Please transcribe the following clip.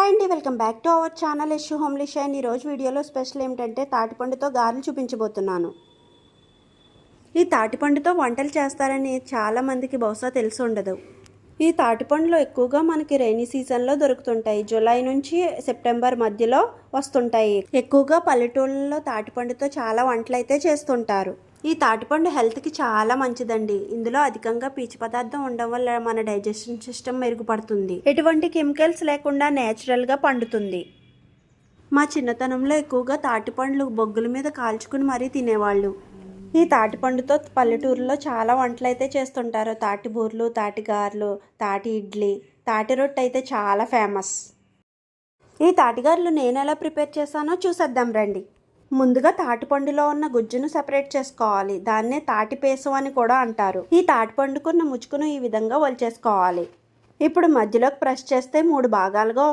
Hi అండి, welcome back to our channel Yashu homely shine. ఈరోజు వీడియోలో స్పెషల్ ఏమిటంటే తాటిపండుతో గారెలు చూపించబోతున్నాను. ఈ తాటిపండుతో వంటలు చేస్తారని చాలామందికి బహుశా తెలిసి ఉండదు. ఈ తాటిపండులో ఎక్కువగా మనకి రైనీ సీజన్లో దొరుకుతుంటాయి. జూలై నుంచి సెప్టెంబర్ మధ్యలో వస్తుంటాయి. ఎక్కువగా పల్లెటూళ్ళలో తాటిపండుతో చాలా వంటలు అయితే చేస్తుంటారు. ఈ తాటిపండు హెల్త్కి చాలా మంచిదండి. ఇందులో అధికంగా పీచు పదార్థం ఉండడం వల్ల మన డైజెషన్ సిస్టమ్ మెరుగుపడుతుంది. ఎటువంటి కెమికల్స్ లేకుండా నేచురల్గా పండుతుంది. మా చిన్నతనంలో ఎక్కువగా తాటిపండ్లు బొగ్గుల మీద కాల్చుకుని మరీ తినేవాళ్ళు. ఈ తాటిపండుతో పల్లెటూరులో చాలా వంటలు అయితే చేస్తుంటారు. తాటి బూర్లు, తాటి గారెలు, తాటి ఇడ్లీ, తాటి రొట్టె అయితే చాలా ఫేమస్. ఈ తాటిగారెలు నేను ఎలా ప్రిపేర్ చేశానో చూసేద్దాం రండి. ముందుగా తాటిపండులో ఉన్న గుజ్జును సెపరేట్ చేసుకోవాలి. దాన్నే తాటిపేసం అని కూడా అంటారు. ఈ తాటిపండుకున్న ముచ్చుకును ఈ విధంగా వలిచేసుకోవాలి. ఇప్పుడు మధ్యలోకి ప్రెస్ చేస్తే 3 భాగాలుగా